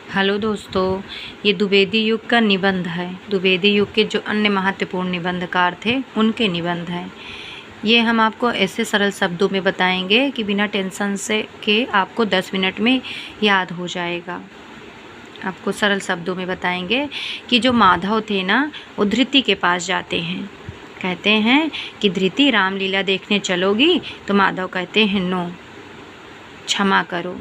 Hello दोस्तों, ये द्विवेदी युग का निबंध है। द्विवेदी युग के जो अन्य महत्वपूर्ण निबंधकार थे उनके निबंध हैं। ये हम आपको ऐसे सरल शब्दों में बताएंगे कि बिना टेंशन से के आपको 10 मिनट में याद हो जाएगा। आपको सरल शब्दों में बताएंगे कि जो माधव थे ना, वो धृति के पास जाते हैं। कहते हैं कि धृति रामलीला देखने चलोगी? तो माधव कहते हैं नो, क्षमा करो।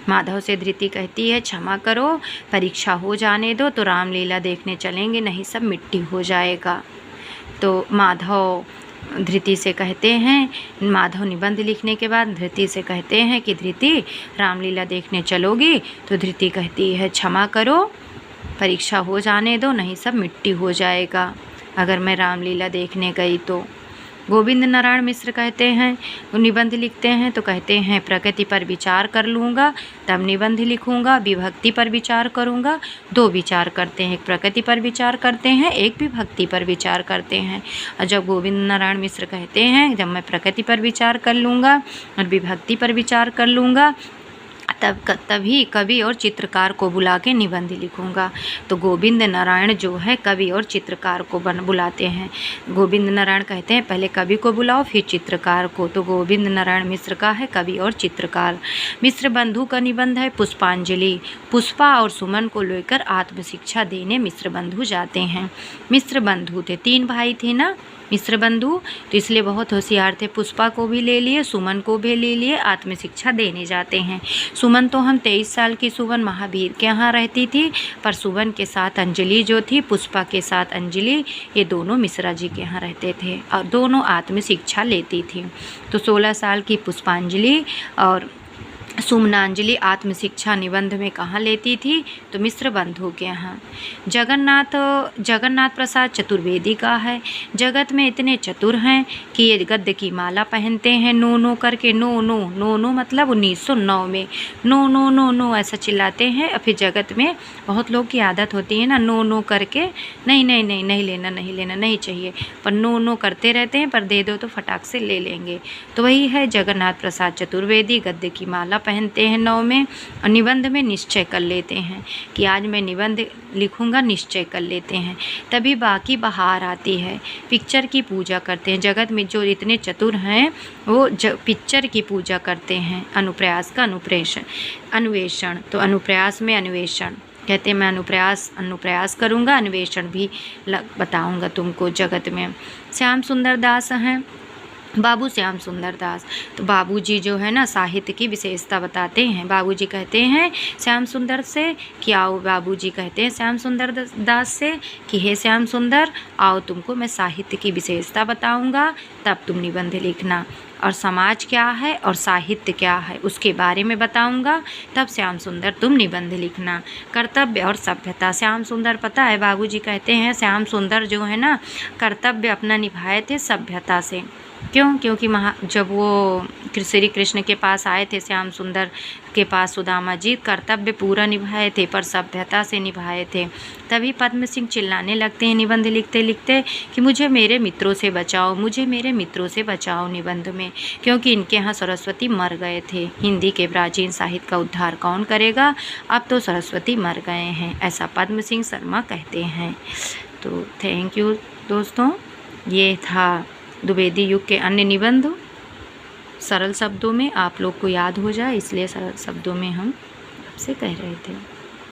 माधव से धृति कहती है क्षमा करो, परीक्षा हो जाने दो तो रामलीला देखने चलेंगे, नहीं सब मिट्टी हो जाएगा। तो माधव धृति से कहते हैं, माधव निबंध लिखने के बाद धृति से कहते हैं कि धृति रामलीला देखने चलोगी? तो धृति कहती है क्षमा करो, परीक्षा हो जाने दो, नहीं सब मिट्टी हो जाएगा अगर मैं रामलीला देखने गई तो। गोविंद नारायण मिश्र कहते हैं, वो निबंध लिखते हैं तो कहते हैं प्रकृति पर विचार कर लूँगा तब निबंध लिखूँगा, विभक्ति पर विचार करूँगा। 2 विचार करते हैं, एक प्रकृति पर विचार करते हैं, एक विभक्ति पर विचार करते हैं। और जब गोविंद नारायण मिश्र कहते हैं जब मैं प्रकृति पर विचार कर लूँगा और विभक्ति पर विचार कर लूँगा तभी कवि और चित्रकार को बुला के निबंध लिखूँगा। तो गोविंद नारायण जो है कवि और चित्रकार को बुलाते हैं। गोविंद नारायण कहते हैं पहले कवि को बुलाओ फिर चित्रकार को। तो गोविंद नारायण मिश्र का है कवि और चित्रकार। मिश्र बंधु का निबंध है पुष्पांजलि। पुष्पा और सुमन को लेकर आत्मशिक्षा देने मिश्र बंधु जाते हैं। मिश्र बंधु थे, 3 भाई थे ना मिश्र बंधु, तो इसलिए बहुत होशियार थे। पुष्पा को भी ले लिए, सुमन को भी ले लिए, आत्मशिक्षा देने जाते हैं। सुमन तो हम 23 साल की सुमन महावीर के यहाँ रहती थी, पर सुमन के साथ अंजलि जो थी, पुष्पा के साथ अंजलि, ये दोनों मिश्रा जी के यहाँ रहते थे और दोनों आत्मशिक्षा लेती थी। तो 16 साल की पुष्पांजलि और सुमनांजलि आत्मशिक्षा निबंध में कहाँ लेती थी? तो मिश्र बंधु के यहाँ। जगन्नाथ प्रसाद चतुर्वेदी का है। जगत में इतने चतुर हैं कि ये गद्य की माला पहनते हैं नो नो करके। नो नो नो नो मतलब 1909 में नो नो नो नो ऐसा चिल्लाते हैं। और फिर जगत में बहुत लोग की आदत होती है ना नो नो करके, नहीं नहीं नहीं नहीं लेना नहीं लेना नहीं चाहिए, पर नो नो करते रहते हैं, पर दे दो तो फटाक से ले लेंगे। तो वही है जगन्नाथ प्रसाद चतुर्वेदी। गद्य की माला पहनते हैं 9 में और निबंध में निश्चय कर लेते हैं कि आज मैं निबंध लिखूंगा, निश्चय कर लेते हैं। तभी बाकी बहार आती है। पिक्चर की पूजा करते हैं। जगत में जो इतने चतुर हैं वो पिक्चर की पूजा करते हैं। अनुप्रयास का अन्वेषण, तो अनुप्रयास में अन्वेषण कहते हैं मैं अनुप्रयास करूँगा, अन्वेषण भी बताऊँगा तुमको। जगत में श्याम सुंदर दास हैं, बाबू श्याम सुंदर दास। तो बाबूजी जो है ना साहित्य की विशेषता बताते हैं। बाबूजी कहते हैं श्याम सुंदर से कि आओ, बाबूजी कहते हैं श्याम सुंदर दास से कि हे श्याम सुंदर आओ, तुमको मैं साहित्य की विशेषता बताऊंगा, तब तुम निबंध लिखना। और समाज क्या है और साहित्य क्या है उसके बारे में बताऊंगा, तब श्याम सुंदर तुम निबंध लिखना। कर्तव्य और सभ्यता। श्याम सुंदर पता है बाबूजी कहते हैं श्याम सुंदर जो है ना कर्तव्य अपना निभाए थे सभ्यता से। क्यों? क्योंकि जब वो श्री कृष्ण के पास आए थे श्याम सुंदर के पास सुदामा जी, कर्तव्य पूरा निभाए थे पर सभ्यता से निभाए थे। तभी पद्म सिंह चिल्लाने लगते हैं निबंध लिखते लिखते कि मुझे मेरे मित्रों से बचाओ, मुझे मेरे मित्रों से बचाओ निबंध में, क्योंकि इनके यहाँ सरस्वती मर गए थे। हिंदी के प्राचीन साहित्य का उद्धार कौन करेगा? अब तो सरस्वती मर गए हैं, ऐसा पद्म सिंह शर्मा कहते हैं। तो थैंक यू दोस्तों, ये था द्विवेदी युग के अन्य निबंध। सरल शब्दों में आप लोग को याद हो जाए इसलिए सरल शब्दों में हम आपसे कह रहे थे।